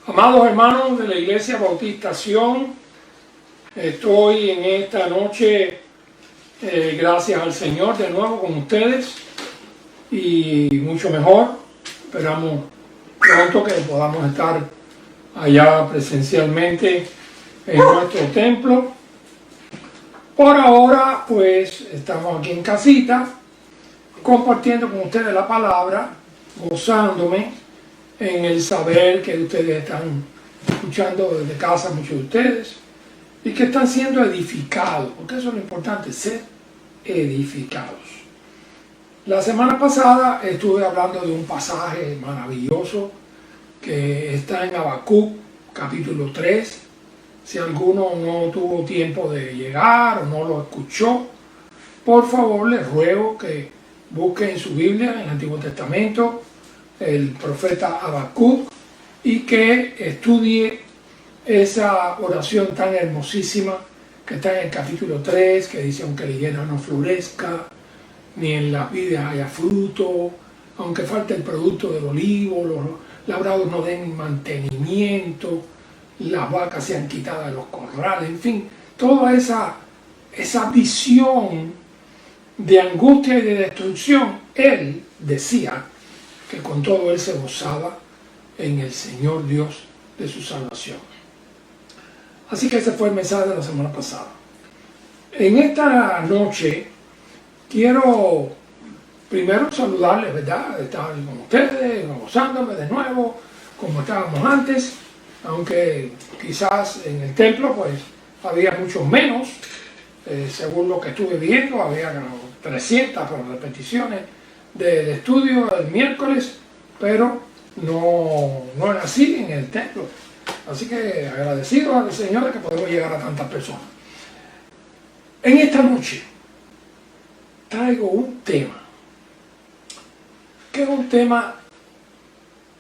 Amados hermanos de la Iglesia Bautista Sion, estoy en esta noche, gracias al Señor, de nuevo con ustedes y mucho mejor. Esperamos pronto que podamos estar allá presencialmente en nuestro templo. Por ahora, pues, estamos aquí en casita, compartiendo con ustedes la palabra, gozándome en el saber que ustedes están escuchando desde casa, muchos de ustedes, y que están siendo edificados, porque eso es lo importante, ser edificados. La semana pasada estuve hablando de un pasaje maravilloso que está en Habacuc, capítulo 3. Si alguno no tuvo tiempo de llegar o no lo escuchó, por favor les ruego que busquen en su Biblia, en el Antiguo Testamento, el profeta Habacuc, y que estudie esa oración tan hermosísima que está en el capítulo 3, que dice: aunque la higuera no florezca, ni en las vides haya fruto, aunque falte el producto del olivo, los labrados no den mantenimiento, las vacas sean quitadas de los corrales, en fin, toda esa visión de angustia y de destrucción. Él decía que con todo él se gozaba en el Señor Dios de su salvación. Así que ese fue el mensaje de la semana pasada. En esta noche quiero primero saludarles, ¿verdad? Estar con ustedes, gozándome de nuevo, como estábamos antes, aunque quizás en el templo pues había muchos menos, según lo que estuve viendo, había 300 repeticiones del estudio el miércoles, pero no era así en el templo. Así que agradecido al Señor de que podemos llegar a tantas personas. En esta noche traigo un tema, que es un tema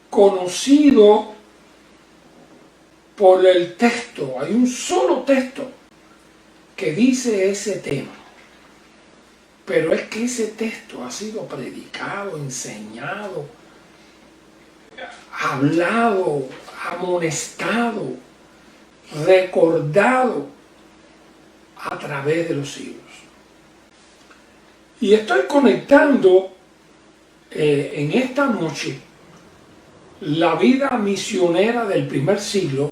conocido por el texto. Hay un solo texto que dice ese tema. Pero es que ese texto ha sido predicado, enseñado, hablado, amonestado, recordado a través de los siglos. Y estoy conectando en esta noche la vida misionera del primer siglo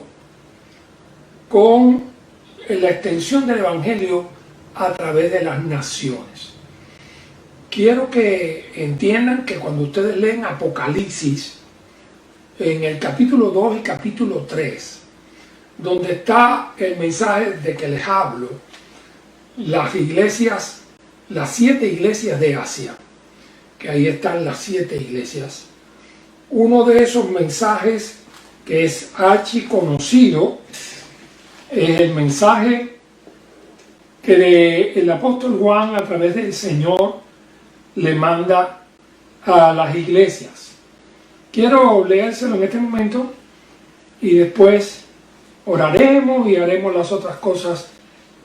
con la extensión del Evangelio a través de las naciones. Quiero que entiendan que cuando ustedes leen Apocalipsis, en el capítulo 2 y capítulo 3, donde está el mensaje de que les hablo, las iglesias, las 7 iglesias de Asia, que ahí están las 7 iglesias, uno de esos mensajes que es archiconocido es el mensaje que el apóstol Juan, a través del Señor, le manda a las iglesias. Quiero leérselo en este momento y después oraremos y haremos las otras cosas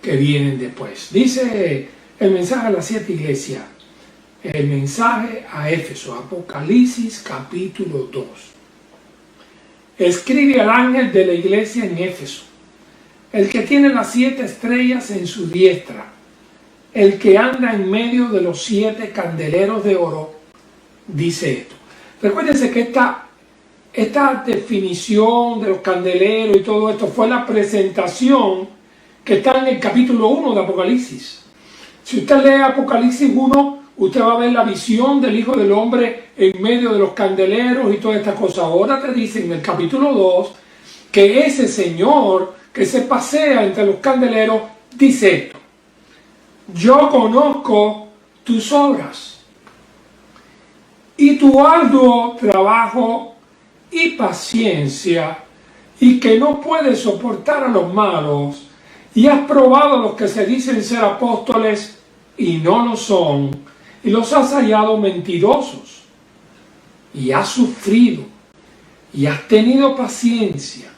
que vienen después. Dice el mensaje a las 7 iglesias, el mensaje a Éfeso, Apocalipsis capítulo 2. Escribe al ángel de la iglesia en Éfeso, el que tiene las 7 estrellas en su diestra, el que anda en medio de los 7 candeleros de oro, dice esto. Recuérdense que esta definición de los candeleros y todo esto fue la presentación que está en el capítulo 1 de Apocalipsis. Si usted lee Apocalipsis 1, usted va a ver la visión del Hijo del Hombre en medio de los candeleros y todas estas cosas. Ahora te dice en el capítulo 2 que ese Señor que se pasea entre los candeleros dice esto: yo conozco tus obras y tu arduo trabajo y paciencia, y que no puedes soportar a los malos, y has probado a los que se dicen ser apóstoles y no lo son, y los has hallado mentirosos, y has sufrido, y has tenido paciencia,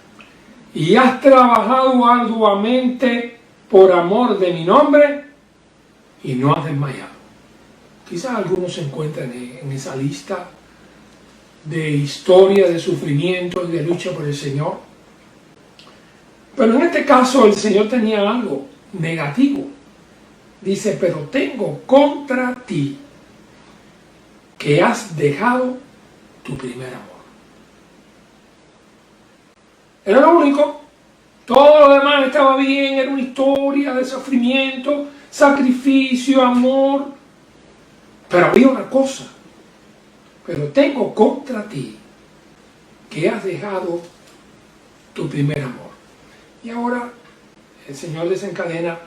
y has trabajado arduamente por amor de mi nombre, y no has desmayado. Quizás algunos se encuentren en esa lista de historia, de sufrimiento y de lucha por el Señor. Pero en este caso el Señor tenía algo negativo. Dice, pero tengo contra ti que has dejado tu primer amor. Era lo único. Todo lo demás estaba bien, era una historia de sufrimiento, sacrificio, amor. Pero había una cosa. Pero tengo contra ti que has dejado tu primer amor. Y ahora el Señor desencadena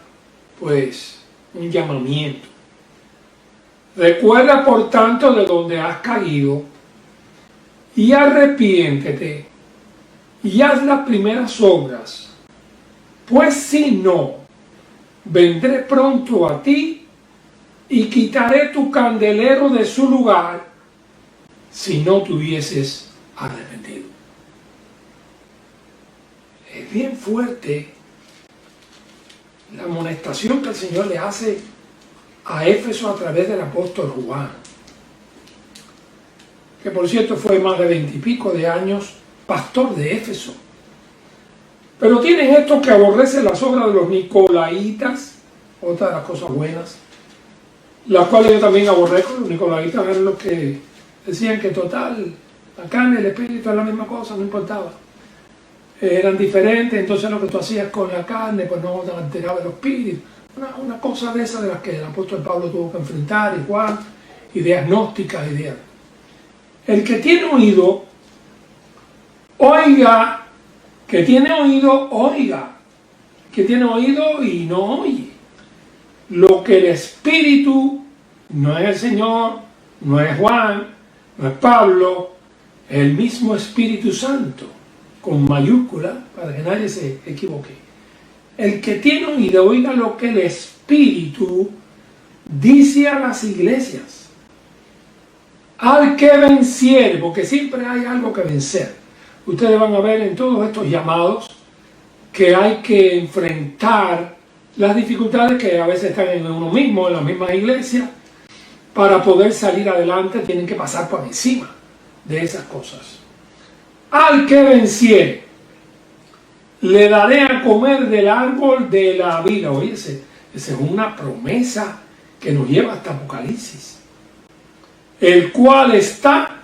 pues un llamamiento. Recuerda por tanto de donde has caído y arrepiéntete y haz las primeras obras, pues si no, vendré pronto a ti y quitaré tu candelero de su lugar si no te hubieses arrepentido. Es bien fuerte la amonestación que el Señor le hace a Éfeso a través del apóstol Juan, que por cierto fue más de 20 y pico de años pastor de Éfeso. Pero tienen esto que aborrece las obras de los nicolaitas, otra de las cosas buenas, las cuales yo también aborrezco. Los nicolaitas eran los que decían que total, la carne y el espíritu es la misma cosa, no importaba. Eran diferentes, entonces lo que tú hacías con la carne pues no te alteraba el espíritu. Una cosa de esas de las que el apóstol Pablo tuvo que enfrentar, igual, ideas gnósticas, ideas. El que tiene oído, oiga. Que tiene oído, oiga. Que tiene oído y no oye. Lo que el Espíritu, no es el Señor, no es Juan, no es Pablo, es el mismo Espíritu Santo, con mayúscula, para que nadie se equivoque. El que tiene oído, oiga lo que el Espíritu dice a las iglesias. Al que venciere, porque siempre hay algo que vencer. Ustedes van a ver en todos estos llamados que hay que enfrentar las dificultades que a veces están en uno mismo, en la misma iglesia. Para poder salir adelante tienen que pasar por encima de esas cosas. Al que venciere, le daré a comer del árbol de la vida. Oye, esa es una promesa que nos lleva hasta Apocalipsis. El cual está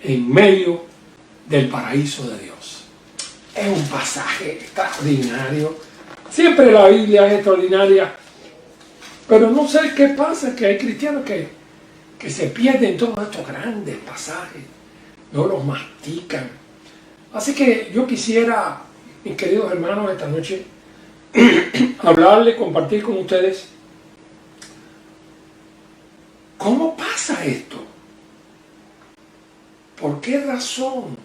en medio del paraíso de Dios. Es un pasaje extraordinario. Siempre la Biblia es extraordinaria. Pero no sé qué pasa, que hay cristianos que se pierden todos estos grandes pasajes. No los mastican. Así que yo quisiera, mis queridos hermanos, esta noche, hablarles, compartir con ustedes cómo pasa esto. ¿Por qué razón?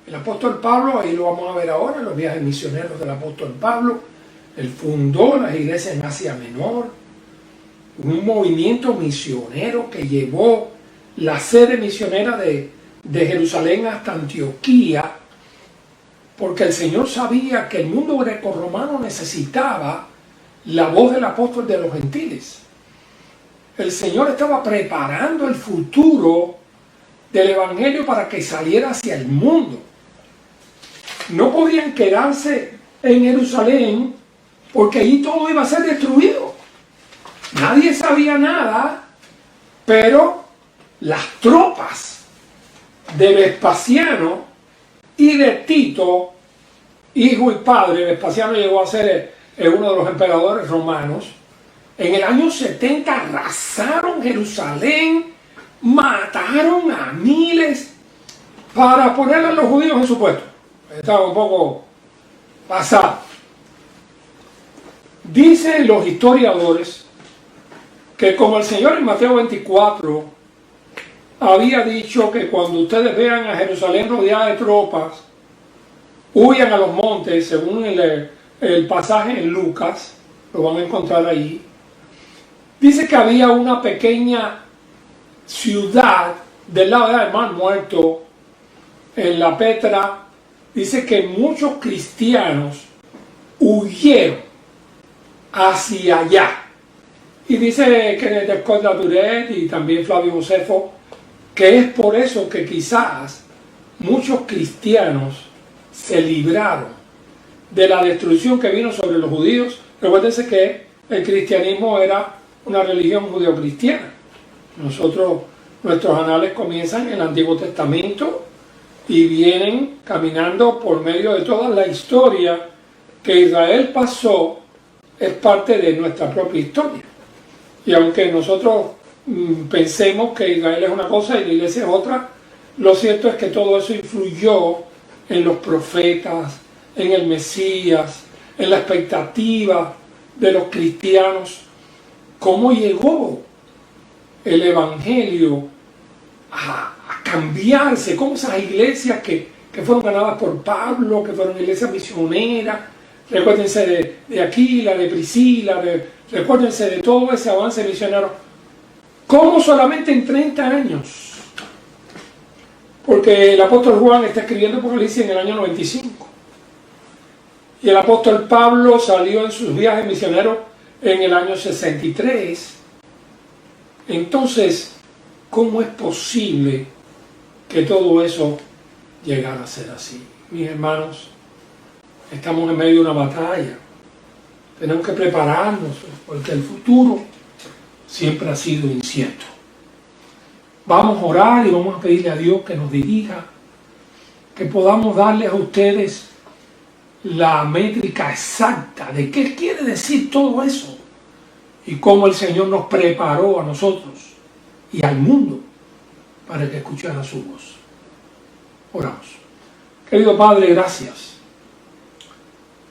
El apóstol Pablo, ahí lo vamos a ver ahora, en los viajes misioneros del apóstol Pablo, él fundó las iglesias en Asia Menor, un movimiento misionero que llevó la sede misionera de Jerusalén hasta Antioquía, porque el Señor sabía que el mundo grecorromano necesitaba la voz del apóstol de los gentiles. El Señor estaba preparando el futuro del evangelio para que saliera hacia el mundo. No podían quedarse en Jerusalén porque allí todo iba a ser destruido. Nadie sabía nada, pero las tropas de Vespasiano y de Tito, hijo y padre, Vespasiano llegó a ser uno de los emperadores romanos, en el año 70 arrasaron Jerusalén, mataron a miles para ponerle a los judíos en su puesto. Estaba un poco pasado. Dicen los historiadores que como el Señor en Mateo 24 había dicho que cuando ustedes vean a Jerusalén rodeada de tropas, huyan a los montes, según el pasaje en Lucas, lo van a encontrar ahí. Dice que había una pequeña ciudad del lado del Mar Muerto, en la Petra. Dice que muchos cristianos huyeron hacia allá. Y dice que de Scott Laturet y también Flavio Josefo que es por eso que quizás muchos cristianos se libraron de la destrucción que vino sobre los judíos. Recuérdense que el cristianismo era una religión judeocristiana. Nuestros anales comienzan en el Antiguo Testamento y vienen caminando por medio de toda la historia que Israel pasó, es parte de nuestra propia historia. Y aunque nosotros pensemos que Israel es una cosa y la iglesia es otra, lo cierto es que todo eso influyó en los profetas, en el Mesías, en la expectativa de los cristianos. ¿Cómo llegó el Evangelio a cambiarse? ¿Cómo esas iglesias que fueron ganadas por Pablo, que fueron iglesias misioneras, recuérdense de Aquila, de Priscila, recuérdense de todo ese avance misionero, cómo solamente en 30 años, porque el apóstol Juan está escribiendo Apocalipsis en el año 95, y el apóstol Pablo salió en sus viajes misioneros en el año 63. Entonces, ¿cómo es posible que todo eso llegara a ser así? Mis hermanos, estamos en medio de una batalla. Tenemos que prepararnos porque el futuro siempre ha sido incierto. Vamos a orar y vamos a pedirle a Dios que nos dirija, que podamos darles a ustedes la métrica exacta de qué quiere decir todo eso y cómo el Señor nos preparó a nosotros y al mundo para que escuchara su voz. Oramos. Querido Padre, gracias,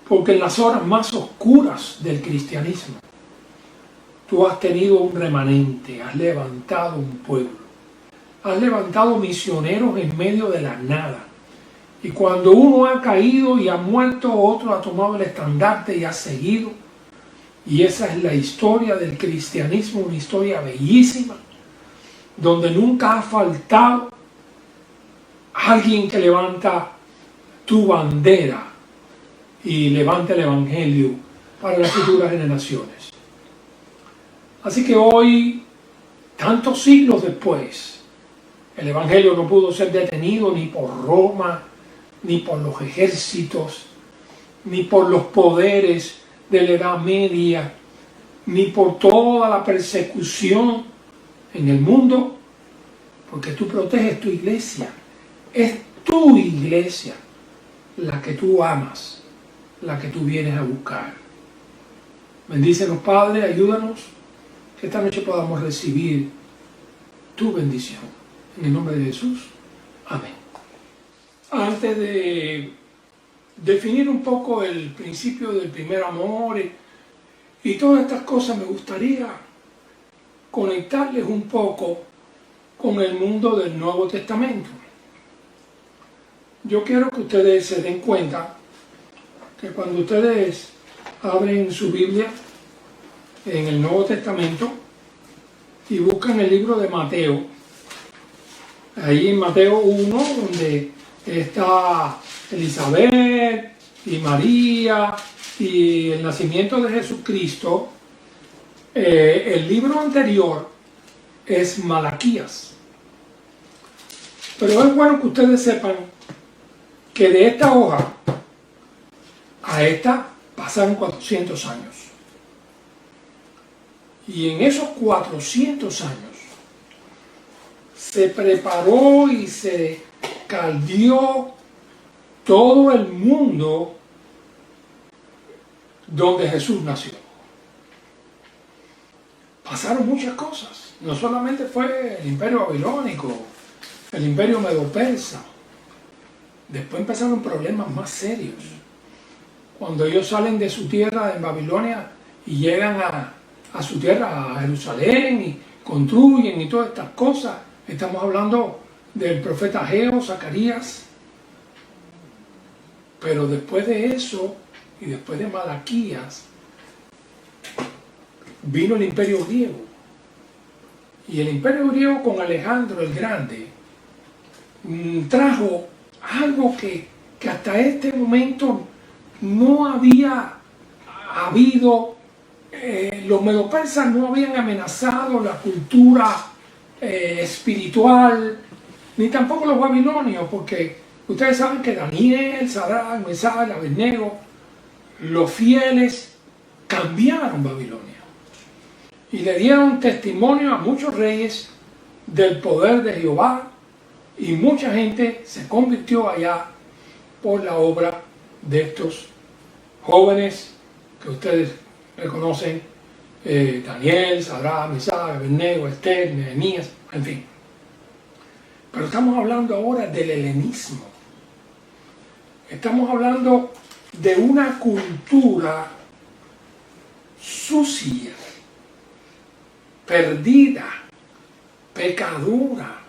porque en las horas más oscuras del cristianismo tú has tenido un remanente, has levantado un pueblo, has levantado misioneros en medio de la nada. Y cuando uno ha caído y ha muerto, otro ha tomado el estandarte y ha seguido. Y esa es la historia del cristianismo, una historia bellísima, donde nunca ha faltado alguien que levanta tu bandera y levanta el Evangelio para las futuras generaciones. Así que hoy, tantos siglos después, el Evangelio no pudo ser detenido ni por Roma, ni por los ejércitos, ni por los poderes de la Edad Media, ni por toda la persecución en el mundo, porque tú proteges tu iglesia. Es tu iglesia la que tú amas, la que tú vienes a buscar. Bendícenos, Padre, ayúdanos, que esta noche podamos recibir tu bendición. En el nombre de Jesús. Amén. Antes de definir un poco el principio del primer amor y todas estas cosas, me gustaría conectarles un poco con el mundo del Nuevo Testamento. Yo quiero que ustedes se den cuenta que cuando ustedes abren su Biblia en el Nuevo Testamento y buscan el libro de Mateo, ahí en Mateo 1, donde está Elizabeth y María y el nacimiento de Jesucristo, el libro anterior es Malaquías. Pero es bueno que ustedes sepan que de esta hoja a esta pasaron 400 años. Y en esos 400 años se preparó y se caldeó todo el mundo donde Jesús nació. Pasaron muchas cosas. No solamente fue el imperio babilónico, el imperio medo-persa. Después empezaron problemas más serios. Cuando ellos salen de su tierra en Babilonia y llegan a su tierra, a Jerusalén, y construyen y todas estas cosas, estamos hablando del profeta Ageo, Zacarías. Pero después de eso, y después de Malaquías, vino el imperio griego. Y el imperio griego con Alejandro el Grande trajo algo que hasta este momento no había habido. Los medopersas no habían amenazado la cultura espiritual, ni tampoco los babilonios, porque ustedes saben que Daniel, Sadrach, Mesach, Abednego, los fieles cambiaron Babilonia y le dieron testimonio a muchos reyes del poder de Jehová, y mucha gente se convirtió allá por la obra de estos jóvenes que ustedes reconocen, Daniel, Sadrach, Mesach, Abednego, Esther, Nehemías, en fin. Pero estamos hablando ahora del helenismo. Estamos hablando de una cultura sucia, perdida, pecadora.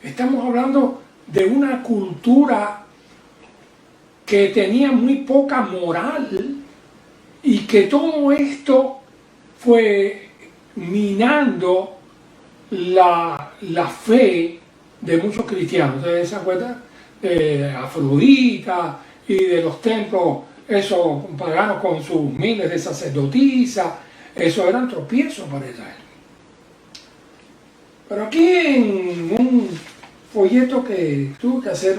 Estamos hablando de una cultura que tenía muy poca moral, y que todo esto fue minando la fe de muchos cristianos. ¿Ustedes se acuerdan? De Afrodita y de los templos esos paganos con sus miles de sacerdotisas. Eso eran tropiezos para Israel. Pero aquí en un folleto que tuve que hacer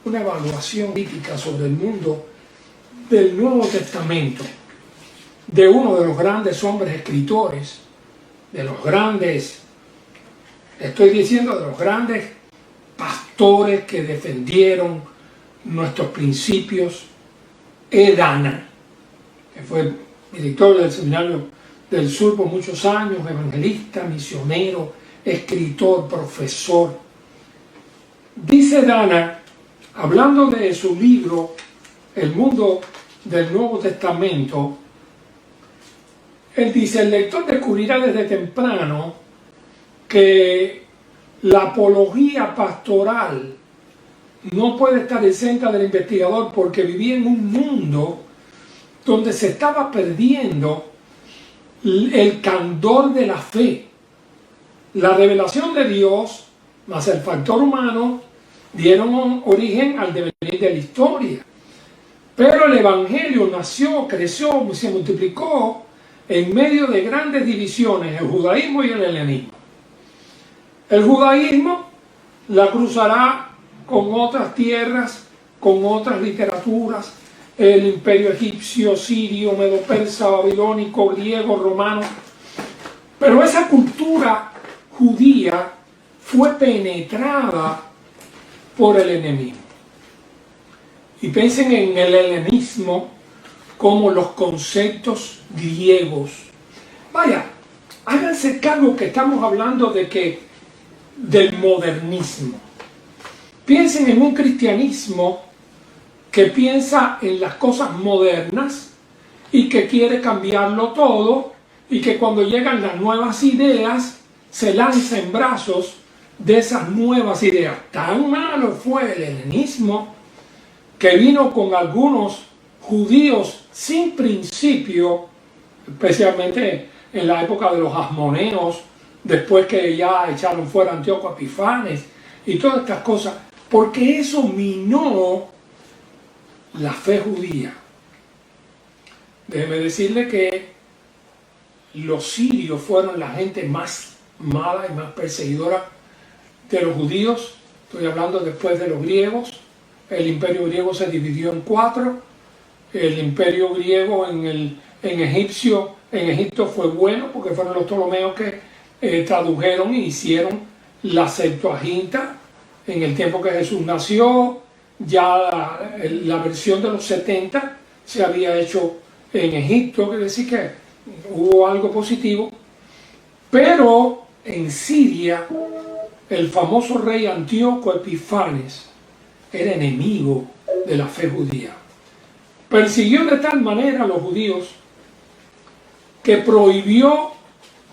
una evaluación crítica sobre el mundo del Nuevo Testamento, de uno de los grandes hombres escritores, de los grandes, estoy diciendo, de los grandes pastores que defendieron nuestros principios, Dana, que fue director del Seminario del Sur por muchos años, evangelista, misionero, escritor, profesor. Dice Dana, hablando de su libro El mundo del Nuevo Testamento, él dice: el lector descubrirá desde temprano que la apología pastoral no puede estar exenta del investigador, porque vivía en un mundo donde se estaba perdiendo el candor de la fe. La revelación de Dios más el factor humano dieron origen al devenir de la historia. Pero el Evangelio nació, creció, se multiplicó en medio de grandes divisiones, el judaísmo y el helenismo. El judaísmo la cruzará con otras tierras, con otras literaturas, el imperio egipcio, sirio, medo-persa, babilónico, griego, romano. Pero esa cultura judía fue penetrada por el enemigo. Y piensen en el helenismo como los conceptos griegos. Vaya, háganse cargo que estamos hablando del modernismo. Piensen en un cristianismo que piensa en las cosas modernas y que quiere cambiarlo todo, y que cuando llegan las nuevas ideas se lanza en brazos de esas nuevas ideas. Tan malo fue el helenismo que vino con algunos judíos sin principio, especialmente en la época de los asmoneos, después que ya echaron fuera a Antíoco Epifanes y todas estas cosas, porque eso minó la fe judía. Déjeme decirle que los sirios fueron la gente más mala y más perseguidora de los judíos. Estoy hablando después de los griegos. El imperio griego se dividió en 4. El imperio griego en Egipto fue bueno, porque fueron los Ptolomeos que tradujeron y hicieron la Septuaginta en el tiempo que Jesús nació. Ya la versión de los 70 se había hecho en Egipto, quiere decir que hubo algo positivo. Pero en Siria, el famoso rey Antíoco Epifanes era enemigo de la fe judía. Persiguió de tal manera a los judíos que prohibió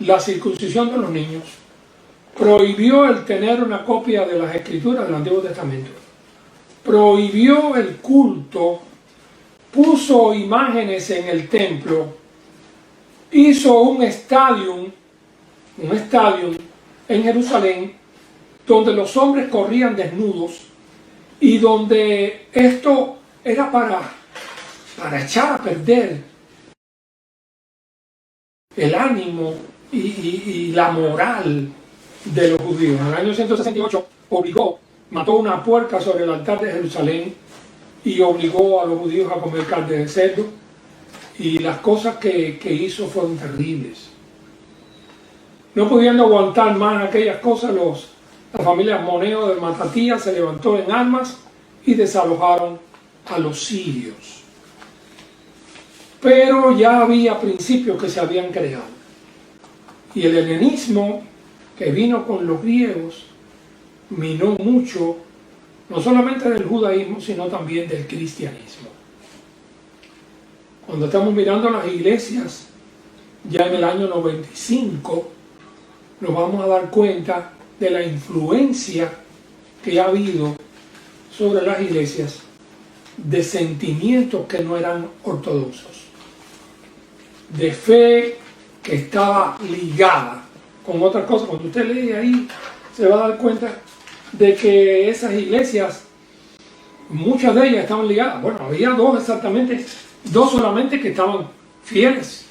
la circuncisión de los niños, prohibió el tener una copia de las escrituras del Antiguo Testamento, prohibió el culto, puso imágenes en el templo, hizo un estadio en Jerusalén donde los hombres corrían desnudos, y donde esto era para echar a perder el ánimo y la moral de los judíos. En el año 168 mató una puerca sobre el altar de Jerusalén y obligó a los judíos a comer carne de cerdo, y las cosas que hizo fueron terribles. No pudiendo aguantar más aquellas cosas, la familia Moneo de Matatías se levantó en armas y desalojaron a los sirios. Pero ya había principios que se habían creado, y el helenismo que vino con los griegos minó mucho, no solamente del judaísmo, sino también del cristianismo. Cuando estamos mirando las iglesias, ya en el año 95, nos vamos a dar cuenta de la influencia que ha habido sobre las iglesias de sentimientos que no eran ortodoxos, de fe que estaba ligada con otras cosas. Cuando usted lee ahí, se va a dar cuenta de que esas iglesias, muchas de ellas estaban ligadas. Bueno, había dos solamente que estaban fieles,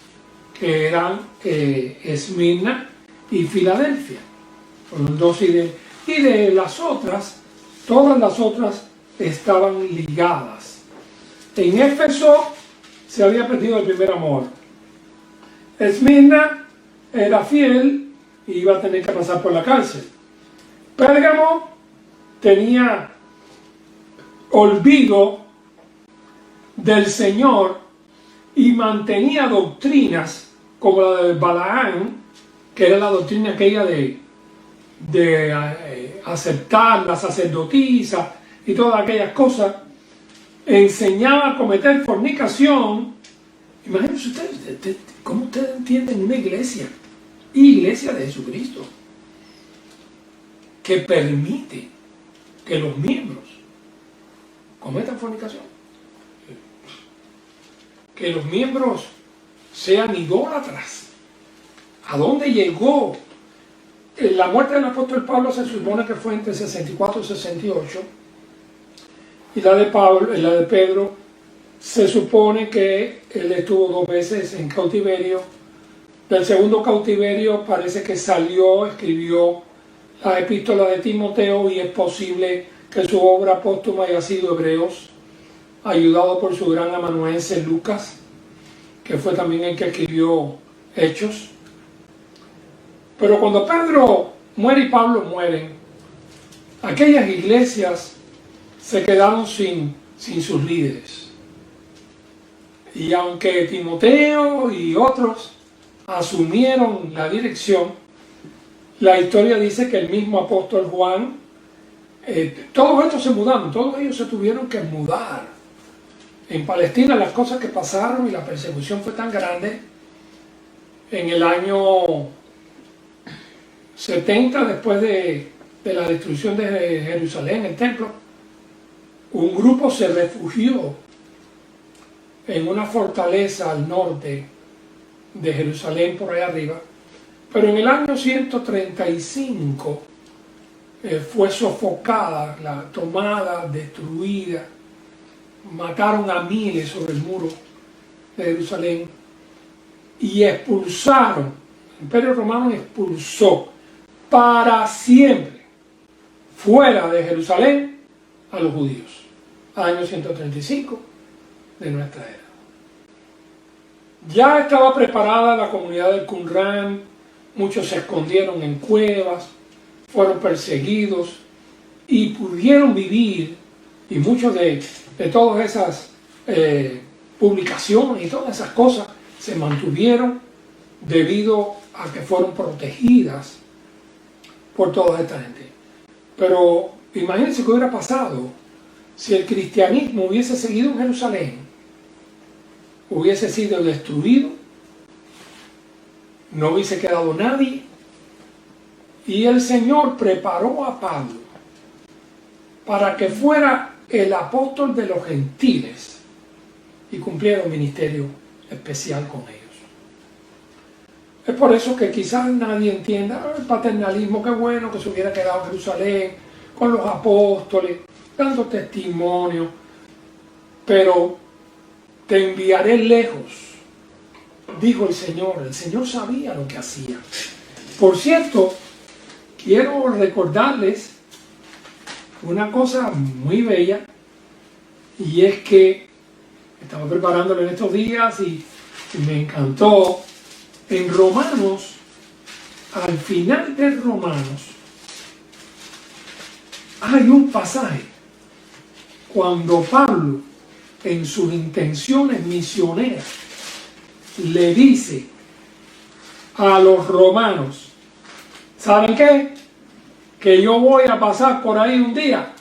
que eran Esmirna y Filadelfia. Fueron dos, y de las otras, todas las otras estaban ligadas. En Éfeso se había perdido el primer amor. Esmirna era fiel y iba a tener que pasar por la cárcel. Pérgamo tenía olvido del Señor y mantenía doctrinas como la de Balaán, que era la doctrina aquella de aceptar la sacerdotisa y todas aquellas cosas. Enseñaba a cometer fornicación. Imagínense ustedes, ¿cómo ustedes entienden una iglesia de Jesucristo, que permite que los miembros cometan fornicación? Que los miembros sean idólatras. ¿A dónde llegó? La muerte del apóstol Pablo se supone que fue entre 64 y 68, y la de Pedro se supone que él estuvo 2 veces en cautiverio. Del segundo cautiverio parece que salió, escribió la epístola de Timoteo, y es posible que su obra póstuma haya sido Hebreos, ayudado por su gran amanuense Lucas, que fue también el que escribió Hechos. Pero cuando Pedro muere y Pablo mueren, aquellas iglesias se quedaron sin sus líderes. Y aunque Timoteo y otros asumieron la dirección, la historia dice que el mismo apóstol Juan, todos estos se mudaron, todos ellos se tuvieron que mudar. En Palestina las cosas que pasaron y la persecución fue tan grande. En el año 70, después de la destrucción de Jerusalén, el templo, un grupo se refugió en una fortaleza al norte de Jerusalén, por ahí arriba. Pero en el año 135 fue sofocada, tomada, destruida. Mataron a miles sobre el muro de Jerusalén y expulsaron, el Imperio Romano expulsó para siempre fuera de Jerusalén a los judíos, año 135 de nuestra era. Ya estaba preparada la comunidad del Qumran, muchos se escondieron en cuevas, fueron perseguidos y pudieron vivir, y muchos de todas esas publicaciones y todas esas cosas se mantuvieron debido a que fueron protegidas por toda esta gente. Pero imagínense qué hubiera pasado si el cristianismo hubiese seguido en Jerusalén. Hubiese sido destruido, no hubiese quedado nadie, y el Señor preparó a Pablo para que fuera el apóstol de los gentiles y cumpliera un ministerio especial con ellos. Es por eso que quizás nadie entienda el paternalismo, qué bueno que se hubiera quedado en Jerusalén con los apóstoles, dando testimonio, pero te enviaré lejos, dijo el Señor. El Señor sabía lo que hacía. Por cierto, quiero recordarles una cosa muy bella, y es que estaba preparándolo en estos días y me encantó. En Romanos, al final de Romanos, hay un pasaje cuando Pablo, en sus intenciones misioneras, le dice a los romanos: ¿saben qué? Que yo voy a pasar por ahí un día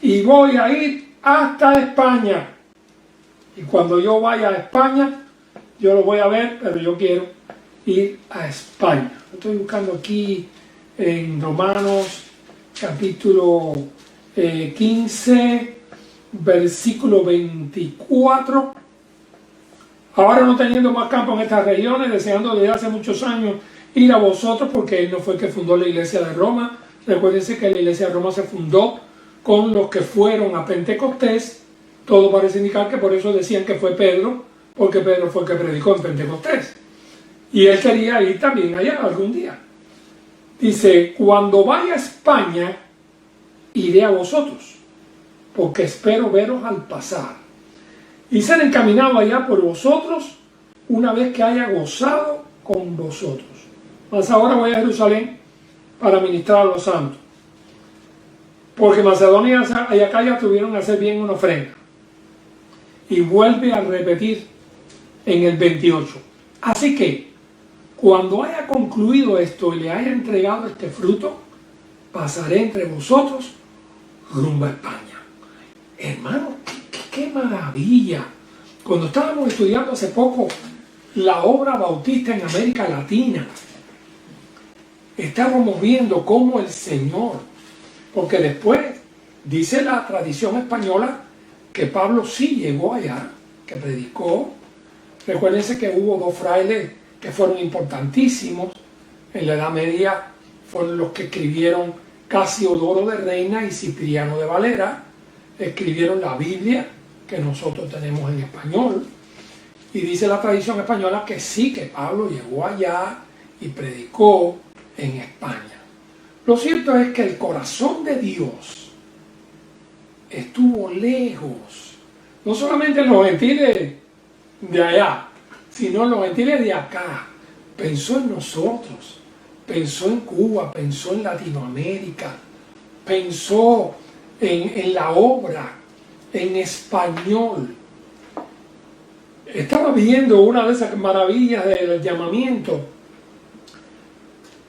y voy a ir hasta España. Y cuando yo vaya a España, yo lo voy a ver, pero yo quiero ir a España. Estoy buscando aquí en Romanos capítulo 15, versículo 24. Ahora, no teniendo más campo en estas regiones, deseando desde hace muchos años ir a vosotros, porque él no fue el que fundó la iglesia de Roma. Recuérdense que la iglesia de Roma se fundó con los que fueron a Pentecostés. Todo parece indicar que por eso decían que fue Pedro, porque Pedro fue el que predicó en Pentecostés. Y él quería ir también allá algún día. Dice: cuando vaya a España, iré a vosotros, porque espero veros al pasar y ser encaminado allá por vosotros una vez que haya gozado con vosotros. Mas ahora voy a Jerusalén para ministrar a los santos, porque Macedonia y Acaya tuvieron que hacer bien una ofrenda. Y vuelve a repetir en el 28: así que cuando haya concluido esto y le haya entregado este fruto, pasaré entre vosotros rumbo a España. Hermano, qué maravilla. Cuando estábamos estudiando hace poco la obra bautista en América Latina, estábamos viendo cómo el Señor, porque después dice la tradición española que Pablo sí llegó allá, que predicó. Recuérdense que hubo dos frailes que fueron importantísimos en la Edad Media, fueron los que escribieron Casiodoro de Reina y Cipriano de Valera. Escribieron la Biblia que nosotros tenemos en español, y dice la tradición española que sí, que Pablo llegó allá y predicó en España. Lo cierto es que el corazón de Dios estuvo lejos, no solamente en los gentiles de allá, sino en los gentiles de acá. Pensó en nosotros, pensó en Cuba, pensó en Latinoamérica, pensó en la obra en español. Estaba viendo una de esas maravillas del llamamiento,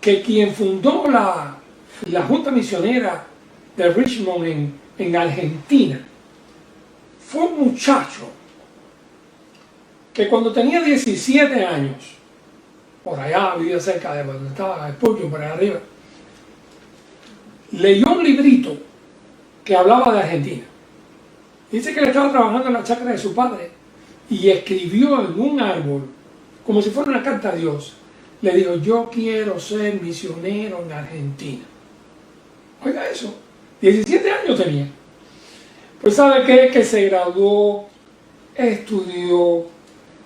que quien fundó la Junta Misionera de Richmond en Argentina fue un muchacho que cuando tenía 17 años, por allá, vivía cerca de donde estaba Spurgeon, por allá arriba, leyó un librito que hablaba de Argentina. Dice que él estaba trabajando en la chacra de su padre y escribió en un árbol, como si fuera una carta a Dios. Le dijo: yo quiero ser misionero en Argentina. Oiga eso, 17 años tenía. Pues ¿sabe qué? Que se graduó, estudió,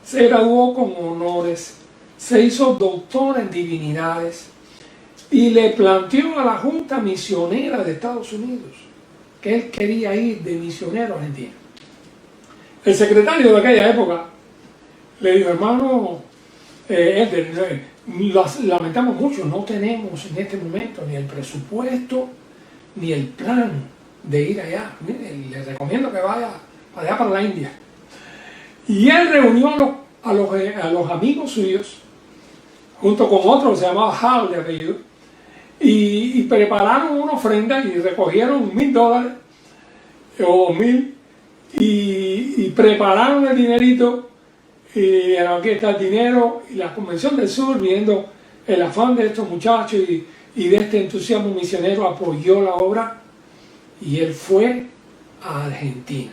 se graduó con honores, se hizo doctor en divinidades y le planteó a la Junta Misionera de Estados Unidos que él quería ir de misionero a Argentina. El secretario de aquella época le dijo: hermano Elder, lamentamos mucho, no tenemos en este momento ni el presupuesto ni el plan de ir allá. Mire, le recomiendo que vaya allá para la India. Y él reunió a los amigos suyos, junto con otro que se llamaba Hal de apellido, y prepararon una ofrenda y recogieron $1,000 o 1,000 y prepararon el dinerito. Y aquí está el dinero, y la Convención del Sur, viendo el afán de estos muchachos y de este entusiasmo misionero, apoyó la obra, y él fue a Argentina.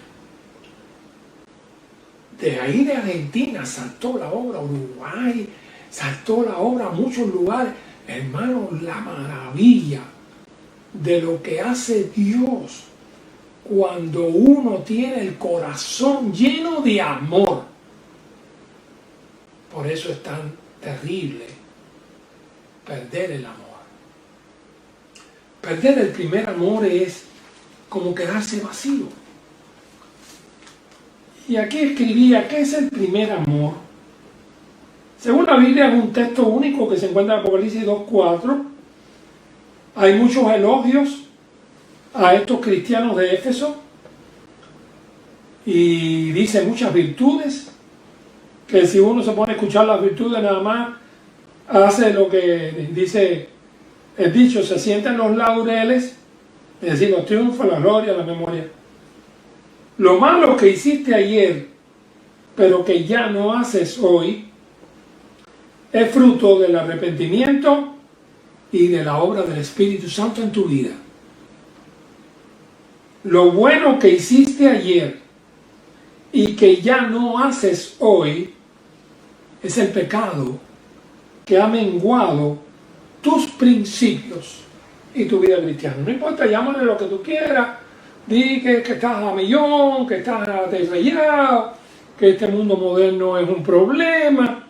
De ahí de Argentina saltó la obra a Uruguay, saltó la obra a muchos lugares. Hermano, la maravilla de lo que hace Dios cuando uno tiene el corazón lleno de amor. Por eso es tan terrible perder el amor. Perder el primer amor es como quedarse vacío. Y aquí escribía, ¿qué es el primer amor? Según la Biblia es un texto único que se encuentra en Apocalipsis 2:4. Hay muchos elogios a estos cristianos de Éfeso y dice muchas virtudes, que si uno se pone a escuchar las virtudes nada más, hace lo que dice el dicho, se sienta en los laureles, es decir, los triunfos, la gloria, la memoria. Lo malo que hiciste ayer, pero que ya no haces hoy, es fruto del arrepentimiento y de la obra del Espíritu Santo en tu vida. Lo bueno que hiciste ayer y que ya no haces hoy es el pecado que ha menguado tus principios y tu vida cristiana. No importa, llámale lo que tú quieras, di que estás a millón, que estás desrayado, que este mundo moderno es un problema,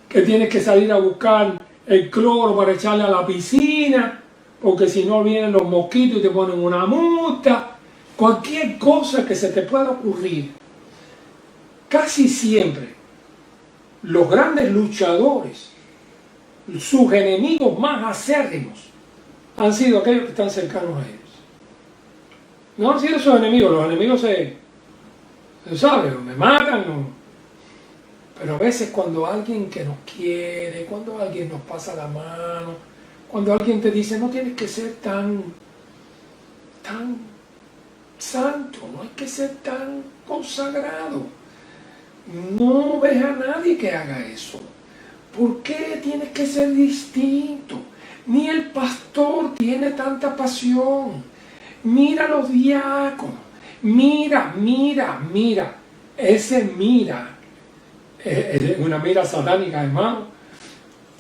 que tienes que salir a buscar el cloro para echarle a la piscina, porque si no vienen los mosquitos y te ponen una multa. Cualquier cosa que se te pueda ocurrir. Casi siempre los grandes luchadores, sus enemigos más acérrimos, han sido aquellos que están cercanos a ellos. No han sido sus enemigos, los enemigos se saben, me matan, no. Pero a veces cuando alguien que nos quiere, cuando alguien nos pasa la mano, cuando alguien te dice no tienes que ser tan santo, no hay que ser tan consagrado, no ves a nadie que haga eso. ¿Por qué tienes que ser distinto? Ni el pastor tiene tanta pasión. Mira a los diáconos, mira, ese mira. Es una mira satánica, hermano.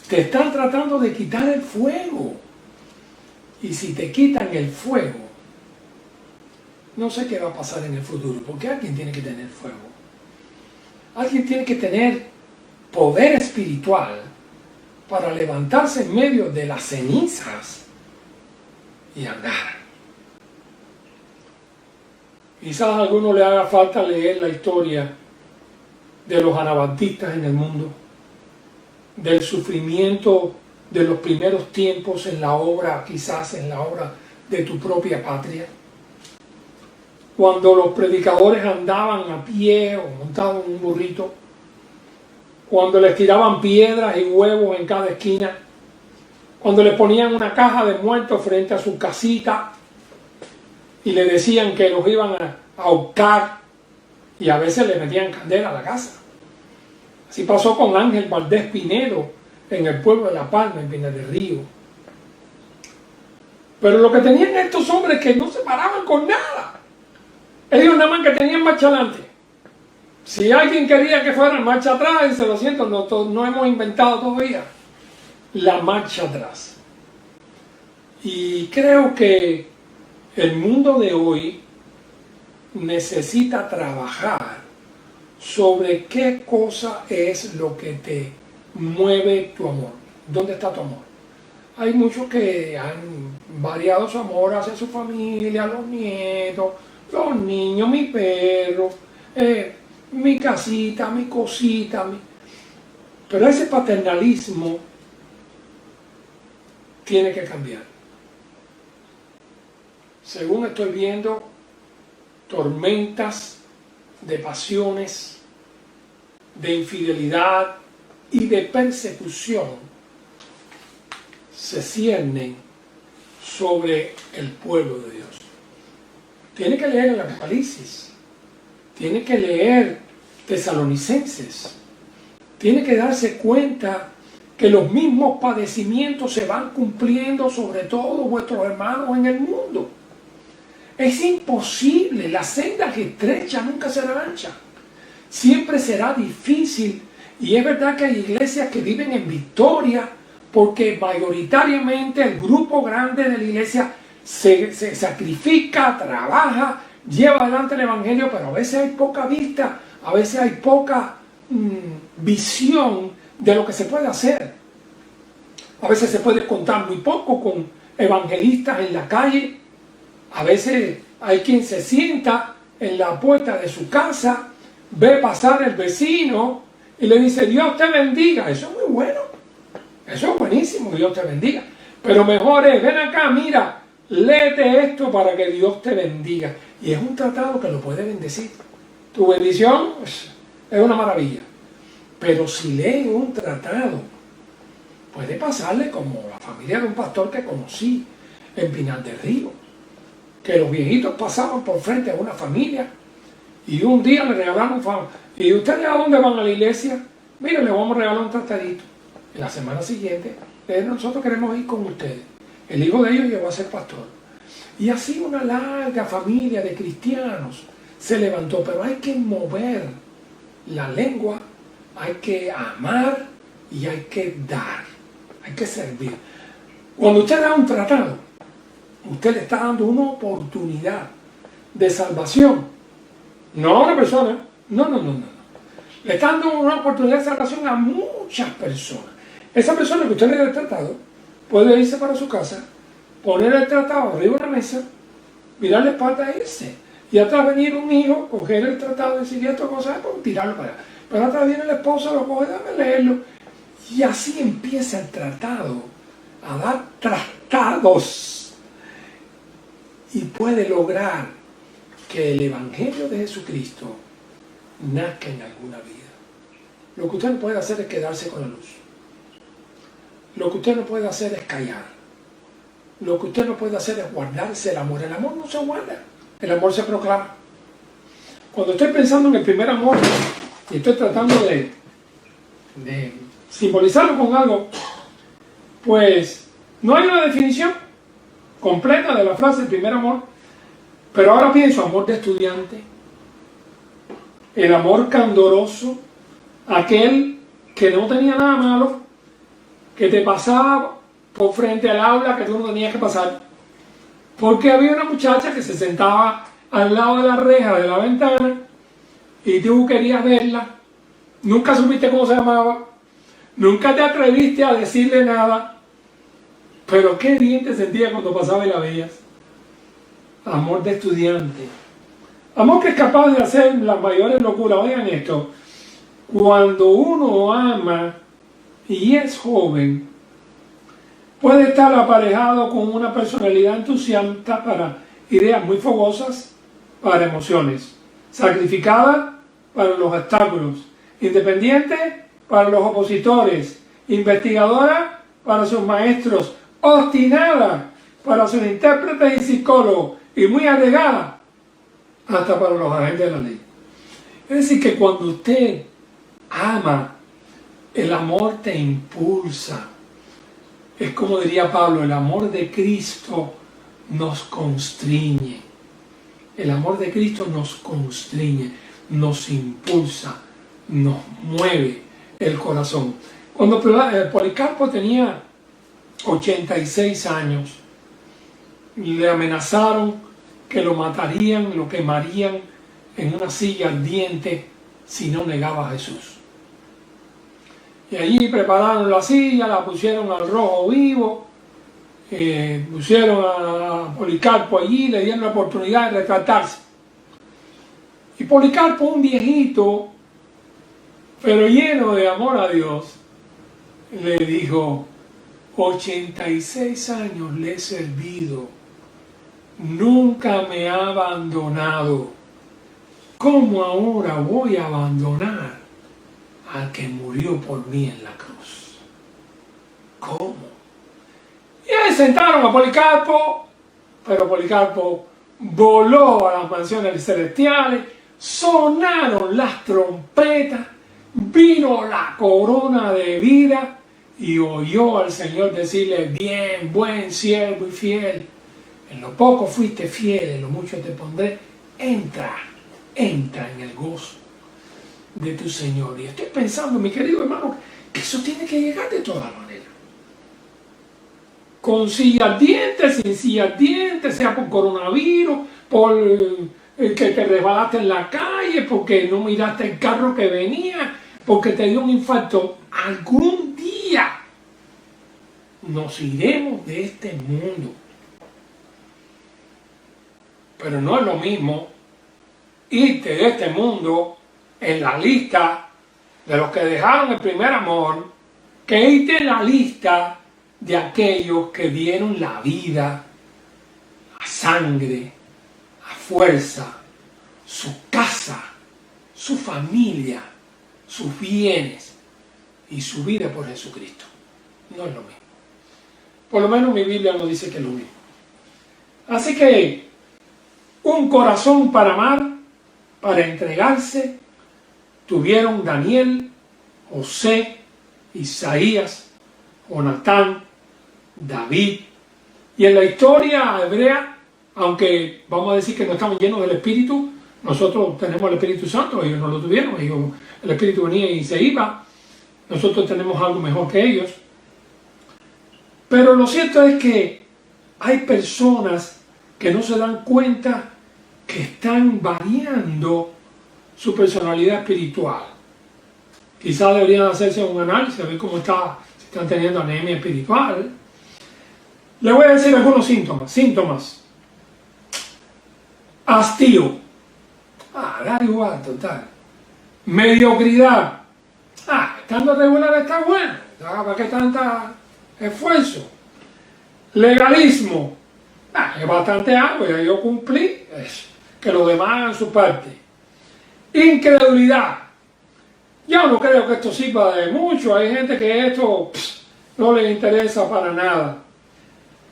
Te están tratando de quitar el fuego. Y si te quitan el fuego, no sé qué va a pasar en el futuro, porque alguien tiene que tener fuego. Alguien tiene que tener poder espiritual para levantarse en medio de las cenizas y andar. Quizás a alguno le haga falta leer la historia de los anabatistas en el mundo, del sufrimiento de los primeros tiempos en la obra, quizás en la obra de tu propia patria, cuando los predicadores andaban a pie o montados en un burrito, cuando les tiraban piedras y huevos en cada esquina, cuando les ponían una caja de muertos frente a su casita y le decían que los iban a ahorcar, y a veces le metían candela a la casa. Así pasó con Ángel Valdés Pinedo en el pueblo de La Palma, en Pinar del Río. Pero lo que tenían estos hombres que no se paraban con nada. Ellos nada más que tenían marcha adelante. Si alguien quería que fuera marcha atrás, se lo siento, no hemos inventado todavía la marcha atrás. Y creo que el mundo de hoy necesita trabajar sobre qué cosa es lo que te mueve tu amor. ¿Dónde está tu amor? Hay muchos que han variado su amor hacia su familia, los nietos, los niños, mi perro, mi casita, mi cosita. Pero ese paternalismo tiene que cambiar. Según estoy viendo, tormentas de pasiones, de infidelidad y de persecución se ciernen sobre el pueblo de Dios. Tiene que leer el Apocalipsis, tiene que leer Tesalonicenses, tiene que darse cuenta que los mismos padecimientos se van cumpliendo sobre todos vuestros hermanos en el mundo. Es imposible, la senda es estrecha, nunca será ancha. Siempre será difícil, y es verdad que hay iglesias que viven en victoria, porque mayoritariamente el grupo grande de la iglesia se sacrifica, trabaja, lleva adelante el evangelio, pero a veces hay poca vista, a veces hay poca visión de lo que se puede hacer. A veces se puede contar muy poco con evangelistas en la calle. A veces hay quien se sienta en la puerta de su casa, ve pasar el vecino y le dice, Dios te bendiga. Eso es muy bueno, eso es buenísimo, Dios te bendiga. Pero mejor es, ven acá, mira, léete esto para que Dios te bendiga. Y es un tratado que lo puede bendecir. Tu bendición pues, es una maravilla. Pero si leen un tratado, puede pasarle como la familia de un pastor que conocí en Pinal del Río, que los viejitos pasaban por frente a una familia y un día le regalaron un favor. ¿Y ustedes a dónde van a la iglesia? Mire, le vamos a regalar un tratadito. Y la semana siguiente, nosotros queremos ir con ustedes. El hijo de ellos llegó a ser pastor. Y así una larga familia de cristianos se levantó. Pero hay que mover la lengua, hay que amar y hay que dar. Hay que servir. Cuando usted da un tratado, usted le está dando una oportunidad de salvación. No a una persona. No. Le está dando una oportunidad de salvación a muchas personas. Esa persona que usted le da el tratado puede irse para su casa, poner el tratado arriba de la mesa, mirar la espalda e irse. Y atrás venir un hijo, coger el tratado y decir esto cosa, tirarlo para allá. Pero atrás viene la esposa, lo coge, dame leerlo. Y así empieza el tratado a dar tratados. Y puede lograr que el Evangelio de Jesucristo nazca en alguna vida. Lo que usted no puede hacer es quedarse con la luz. Lo que usted no puede hacer es callar. Lo que usted no puede hacer es guardarse el amor. El amor no se guarda, el amor se proclama. Cuando estoy pensando en el primer amor y estoy tratando de simbolizarlo con algo, pues no hay una definición completa de la frase el primer amor, pero ahora pienso amor de estudiante, el amor candoroso, aquel que no tenía nada malo, que te pasaba por frente al aula que tú no tenías que pasar, porque había una muchacha que se sentaba al lado de la reja de la ventana y tú querías verla, nunca supiste cómo se llamaba, nunca te atreviste a decirle nada, pero qué bien te sentías cuando pasaba y la veías. Amor de estudiante, amor que es capaz de hacer las mayores locuras. Oigan esto, cuando uno ama y es joven, puede estar aparejado con una personalidad entusiasta para ideas muy fogosas, para emociones, sacrificada para los obstáculos, independiente para los opositores, investigadora para sus maestros, obstinada para sus intérpretes y psicólogos, y muy arriesgada hasta para los agentes de la ley. Es decir, que cuando usted ama, el amor te impulsa. Es como diría Pablo, el amor de Cristo nos constriñe. El amor de Cristo nos constriñe, nos impulsa, nos mueve el corazón. Cuando Policarpo tenía 86 años, le amenazaron que lo matarían, lo quemarían en una silla ardiente si no negaba a Jesús. Y allí prepararon la silla, la pusieron al rojo vivo, pusieron a Policarpo allí, le dieron la oportunidad de retratarse. Y Policarpo, un viejito, pero lleno de amor a Dios, le dijo, 86 años le he servido, nunca me ha abandonado. ¿Cómo ahora voy a abandonar al que murió por mí en la cruz? ¿Cómo? Y ahí sentaron a Policarpo, pero Policarpo voló a las mansiones celestiales, sonaron las trompetas, vino la corona de vida y oyó al Señor decirle, bien, buen siervo y fiel, en lo poco fuiste fiel, en lo mucho te pondré, entra en el gozo de tu Señor. Y estoy pensando, mi querido hermano, que eso tiene que llegar de todas maneras. Con sillas dientes, sin sillas dientes, sea por coronavirus, por que te resbalaste en la calle, porque no miraste el carro que venía, porque te dio un infarto. Algún día nos iremos de este mundo. Pero no es lo mismo irte de este mundo en la lista de los que dejaron el primer amor, que irte en la lista de aquellos que dieron la vida, la sangre, la fuerza, su casa, su familia, sus bienes y su vida por Jesucristo. No es lo mismo. Por lo menos mi Biblia no dice que es lo mismo. Así que un corazón para amar, para entregarse, tuvieron Daniel, José, Isaías, Jonatán, David. Y en la historia hebrea, aunque vamos a decir que no estamos llenos del Espíritu, nosotros tenemos el Espíritu Santo, ellos no lo tuvieron, el Espíritu venía y se iba, nosotros tenemos algo mejor que ellos. Pero lo cierto es que hay personas que no se dan cuenta que están variando su personalidad espiritual. Quizás deberían hacerse un análisis, a ver cómo está, si están teniendo anemia espiritual. Le voy a decir algunos síntomas. Hastío. Da igual, total. Mediocridad. Estando regular está bueno. ¿Para qué tanta esfuerzo? Legalismo. Es bastante algo, ya yo cumplí. Que los demás hagan su parte. Incredulidad. Yo no creo que esto sirva de mucho. Hay gente que esto no les interesa para nada.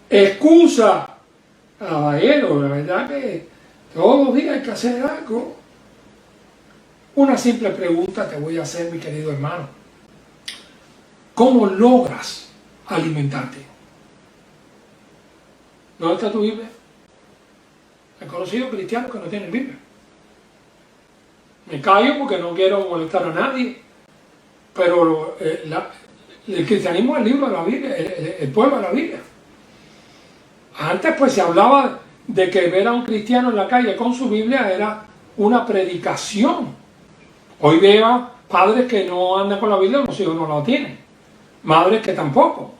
Excusa. Caballero, la verdad que todos los días hay que hacer algo. Una simple pregunta te voy a hacer, mi querido hermano. ¿Cómo logras alimentarte? ¿Dónde está tu Biblia? He conocido cristianos que no tienen Biblia. Me callo porque no quiero molestar a nadie. Pero el cristianismo es el libro de la Biblia, el pueblo de la Biblia. Antes pues se hablaba de que ver a un cristiano en la calle con su Biblia era una predicación. Hoy veo padres que no andan con la Biblia, los hijos no la tienen. Madres que tampoco.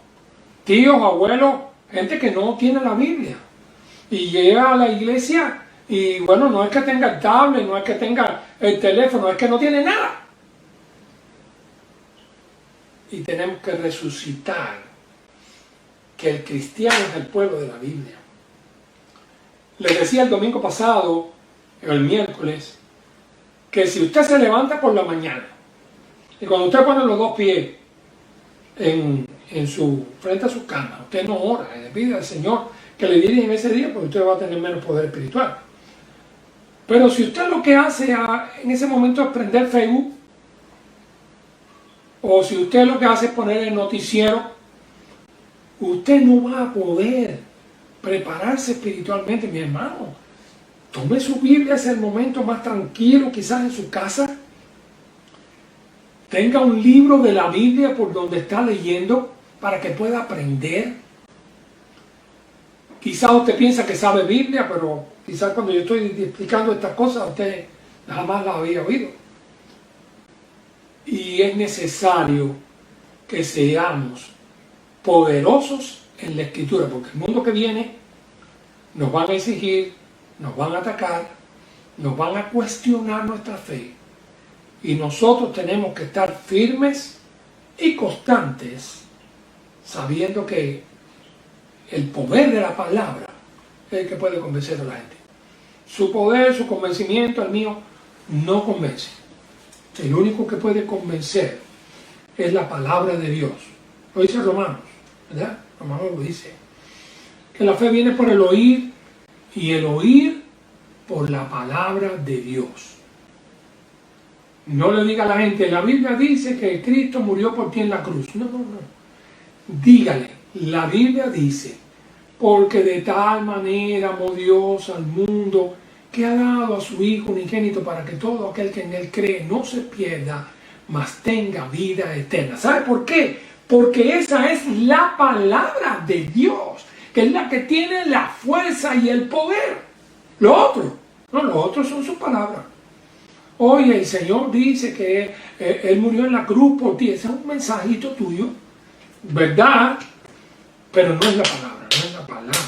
Tíos, abuelos, gente que no tiene la Biblia. Y llega a la iglesia y bueno, no es que tenga el tablet, no es que tenga el teléfono, es que no tiene nada. Y tenemos que resucitar que el cristiano es el pueblo de la Biblia. Les decía el domingo pasado, el miércoles, que si usted se levanta por la mañana y cuando usted pone los dos pies frente a su cama, usted no ora y le pide al Señor que le dirija en ese día, porque usted va a tener menos poder espiritual. Pero si usted lo que hace en ese momento es prender Facebook, o si usted lo que hace es poner el noticiero, usted no va a poder prepararse espiritualmente, mi hermano. Tome su Biblia, es el momento más tranquilo, quizás en su casa. Tenga un libro de la Biblia por donde está leyendo para que pueda aprender. Quizás usted piensa que sabe Biblia, pero quizás cuando yo estoy explicando estas cosas, usted jamás las había oído. Y es necesario que seamos poderosos en la Escritura, porque el mundo que viene nos van a exigir, nos van a atacar, nos van a cuestionar nuestra fe. Y nosotros tenemos que estar firmes y constantes, sabiendo que el poder de la palabra es el que puede convencer a la gente. Su poder, su convencimiento, el mío, no convence. El único que puede convencer es la palabra de Dios. Lo dice Romanos, ¿verdad? Romanos lo dice. Que la fe viene por el oír y el oír por la palabra de Dios. No le diga a la gente, la Biblia dice que Cristo murió por ti en la cruz. No, no, no. Dígale, la Biblia dice, porque de tal manera amó Dios al mundo que ha dado a su Hijo unigénito para que todo aquel que en Él cree no se pierda, mas tenga vida eterna. ¿Sabe por qué? Porque esa es la palabra de Dios, que es la que tiene la fuerza y el poder. Lo otro son sus palabras. Oye, el Señor dice que Él murió en la cruz por ti. Ese es un mensajito tuyo, ¿verdad? Pero no es la palabra, no es la palabra.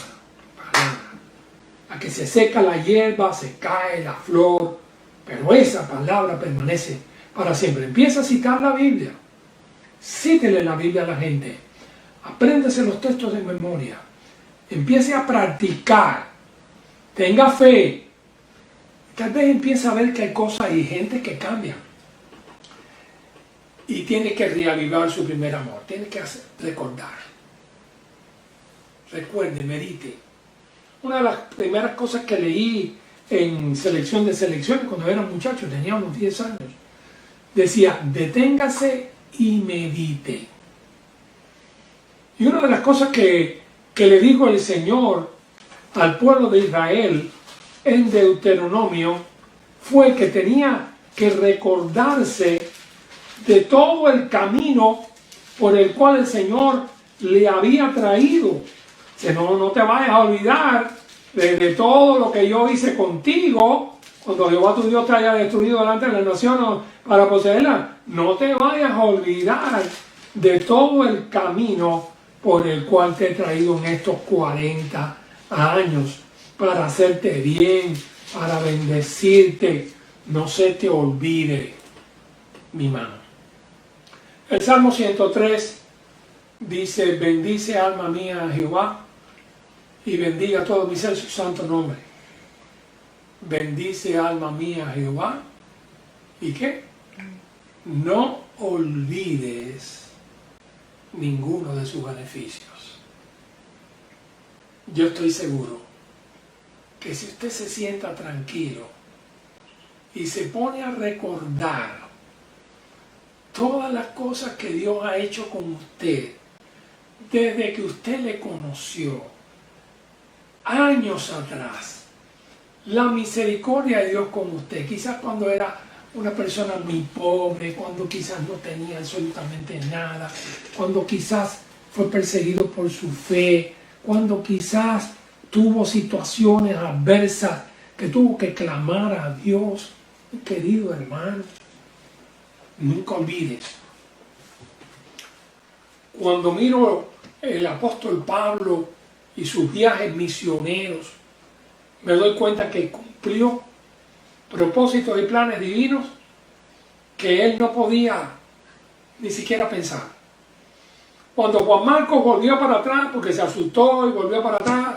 A que se seca la hierba, se cae la flor, pero esa palabra permanece para siempre. Empieza a citar la Biblia. Cítele la Biblia a la gente. Apréndese los textos de memoria. Empiece a practicar. Tenga fe. Tal vez empiece a ver que hay cosas y gente que cambian. Y tiene que reavivar su primer amor. Tiene que recordar. Recuerde, medite. Una de las primeras cosas que leí en Selección de Selecciones, cuando era muchacho, tenía unos 10 años, decía, deténgase y medite. Y una de las cosas que le dijo el Señor al pueblo de Israel en Deuteronomio fue que tenía que recordarse de todo el camino por el cual el Señor le había traído. Que no te vayas a olvidar de todo lo que yo hice contigo cuando Jehová tu Dios te haya destruido delante de las naciones para poseerla. No te vayas a olvidar de todo el camino por el cual te he traído en estos 40 años para hacerte bien, para bendecirte. No se te olvide, mi mano. El Salmo 103 dice, bendice alma mía a Jehová y bendiga todo mi ser su santo nombre. Bendice alma mía a Jehová. ¿Y qué? No olvides ninguno de sus beneficios. Yo estoy seguro que si usted se sienta tranquilo y se pone a recordar todas las cosas que Dios ha hecho con usted desde que usted le conoció, años atrás, la misericordia de Dios con usted, quizás cuando era una persona muy pobre, cuando quizás no tenía absolutamente nada, cuando quizás fue perseguido por su fe, cuando quizás tuvo situaciones adversas que tuvo que clamar a Dios. Querido hermano, nunca olvides. Cuando miro el apóstol Pablo y sus viajes misioneros, me doy cuenta que cumplió propósitos y planes divinos que él no podía ni siquiera pensar. Cuando Juan Marcos volvió para atrás porque se asustó y volvió para atrás,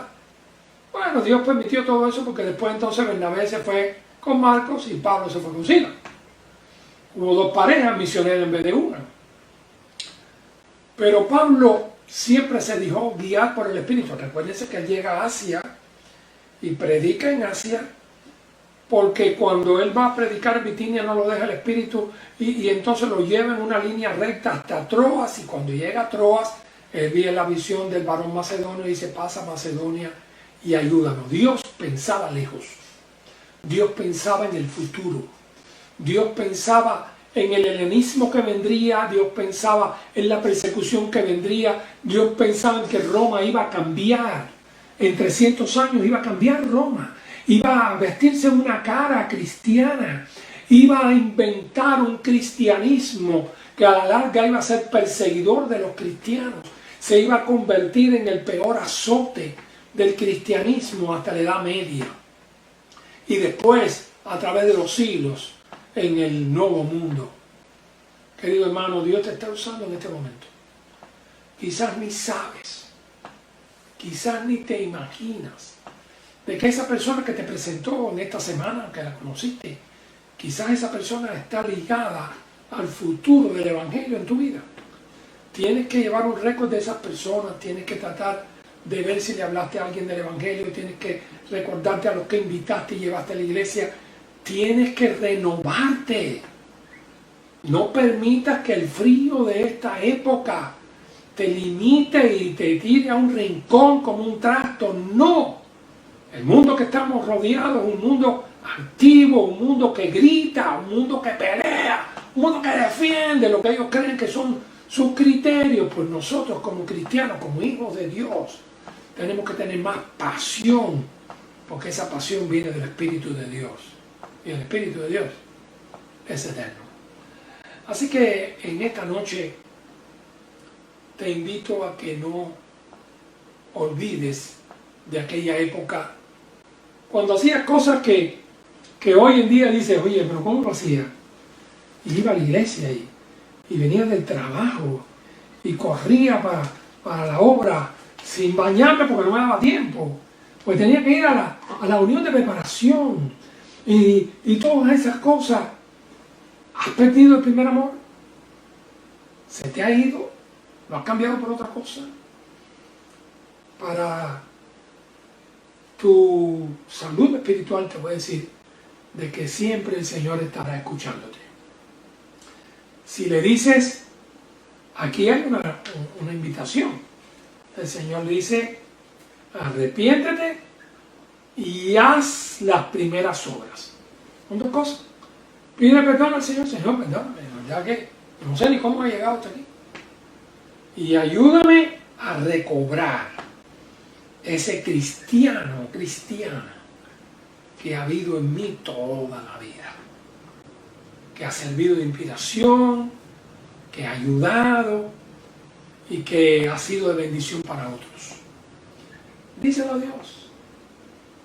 bueno, Dios permitió todo eso porque después entonces Bernabé se fue con Marcos y Pablo se fue con Silas. Hubo dos parejas misioneras en vez de una. Pero Pablo siempre se dejó guiar por el Espíritu. Recuérdense que él llega a Asia y predica en Asia, porque cuando él va a predicar en Bitinia no lo deja el Espíritu y entonces lo lleva en una línea recta hasta Troas, y cuando llega a Troas él ve la visión del varón macedonio y dice, pasa a Macedonia y ayúdanos. Dios pensaba lejos, Dios pensaba en el futuro, Dios pensaba en el helenismo que vendría, Dios pensaba en la persecución que vendría, Dios pensaba en que Roma iba a cambiar, en 300 años iba a cambiar Roma, iba a vestirse una cara cristiana, iba a inventar un cristianismo que a la larga iba a ser perseguidor de los cristianos, se iba a convertir en el peor azote del cristianismo hasta la Edad Media, y después a través de los siglos en el nuevo mundo. Querido hermano, Dios te está usando en este momento. Quizás ni sabes, quizás ni te imaginas de que esa persona que te presentó en esta semana, que la conociste, quizás esa persona está ligada al futuro del Evangelio en tu vida. Tienes que llevar un récord de esas personas, tienes que tratar de ver si le hablaste a alguien del Evangelio, tienes que recordarte a los que invitaste y llevaste a la iglesia. Tienes que renovarte. No permitas que el frío de esta época te limite y te tire a un rincón como un trasto. No. El mundo que estamos rodeados es un mundo activo, un mundo que grita, un mundo que pelea, un mundo que defiende lo que ellos creen que son sus criterios. Pues nosotros como cristianos, como hijos de Dios, tenemos que tener más pasión, porque esa pasión viene del Espíritu de Dios. Y el Espíritu de Dios es eterno. Así que en esta noche te invito a que no olvides de aquella época, cuando hacías cosas que hoy en día dices, oye, pero ¿cómo lo hacía? Y iba a la iglesia y venía del trabajo y corría para la obra sin bañarme porque no me daba tiempo. Pues tenía que ir a la unión de preparación y todas esas cosas. ¿Has perdido el primer amor? ¿Se te ha ido? ¿Lo has cambiado por otra cosa? Para tu salud espiritual te voy a decir de que siempre el Señor estará escuchándote. Si le dices, aquí hay una invitación. El Señor dice, arrepiéntete y haz las primeras obras. Son dos cosas. Pide perdón al Señor, Señor, perdóname, ya que no sé ni cómo he llegado hasta aquí. Y ayúdame a recobrar ese cristiana que ha habido en mí toda la vida, que ha servido de inspiración, que ha ayudado y que ha sido de bendición para otros. Díselo a Dios.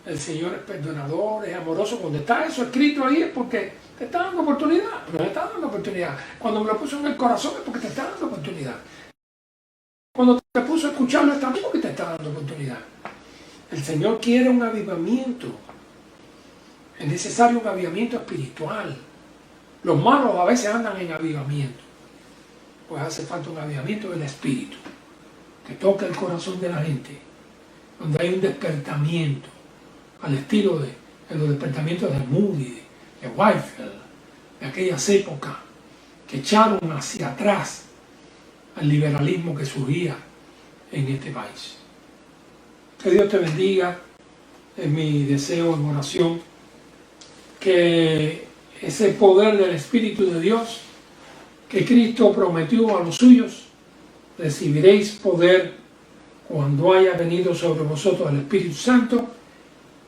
El Señor es perdonador, es amoroso. Cuando está eso escrito ahí es porque te está dando oportunidad. Me está dando oportunidad. Cuando me lo puso en el corazón es porque te está dando oportunidad. Cuando te puso a escucharlo es también porque te está dando oportunidad. El Señor quiere un avivamiento. Es necesario un avivamiento espiritual. Los malos a veces andan en avivamiento. Pues hace falta un avivamiento del Espíritu que toque el corazón de la gente, donde hay un despertamiento al estilo de los despertamientos de Moody, de Whitefield, de aquellas épocas que echaron hacia atrás al liberalismo que surgía en este país. Que Dios te bendiga, es mi deseo en oración, que ese poder del Espíritu de Dios que Cristo prometió a los suyos, recibiréis poder cuando haya venido sobre vosotros el Espíritu Santo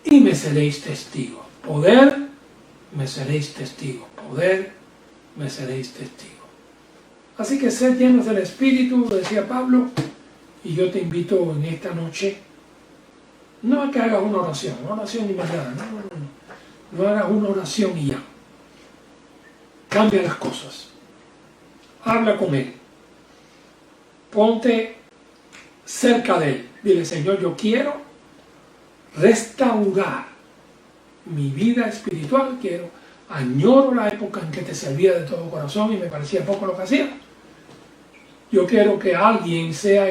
y me seréis testigos. Poder, me seréis testigos. Poder, me seréis testigos. Así que sed llenos del Espíritu, decía Pablo, y yo te invito en esta noche, no a que hagas una oración ni más nada, no hagas una oración y ya. Cambia las cosas. Habla con Él. Ponte cerca de Él. Dile, Señor, yo quiero restaurar mi vida espiritual, añoro la época en que te servía de todo corazón y me parecía poco lo que hacía. Yo quiero que alguien sea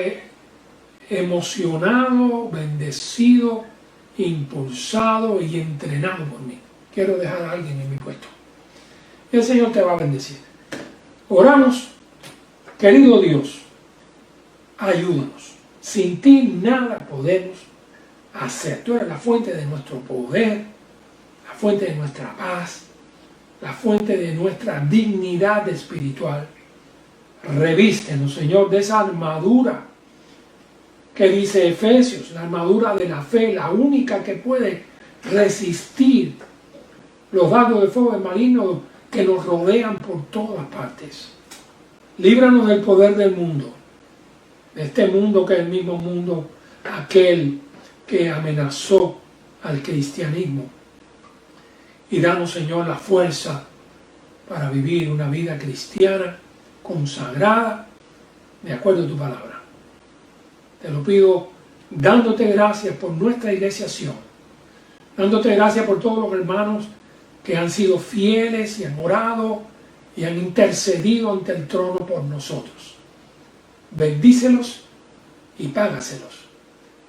emocionado, bendecido, impulsado y entrenado por mí. Quiero dejar a alguien en mi puesto. Y el Señor te va a bendecir. Oramos, querido Dios, ayúdanos. Sin ti nada podemos hacer. Tú eres la fuente de nuestro poder, la fuente de nuestra paz, la fuente de nuestra dignidad espiritual. Revístenos, Señor, de esa armadura que dice Efesios, la armadura de la fe, la única que puede resistir los dardos de fuego del maligno que nos rodean por todas partes. Líbranos del poder del mundo, de este mundo que es el mismo mundo, aquel que amenazó al cristianismo. Y danos, Señor, la fuerza para vivir una vida cristiana, consagrada, de acuerdo a tu palabra. Te lo pido dándote gracias por nuestra iglesiación, dándote gracias por todos los hermanos que han sido fieles y han orado y han intercedido ante el trono por nosotros. Bendícelos y págaselos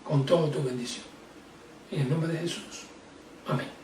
con toda tu bendición. En el nombre de Jesús. Amén.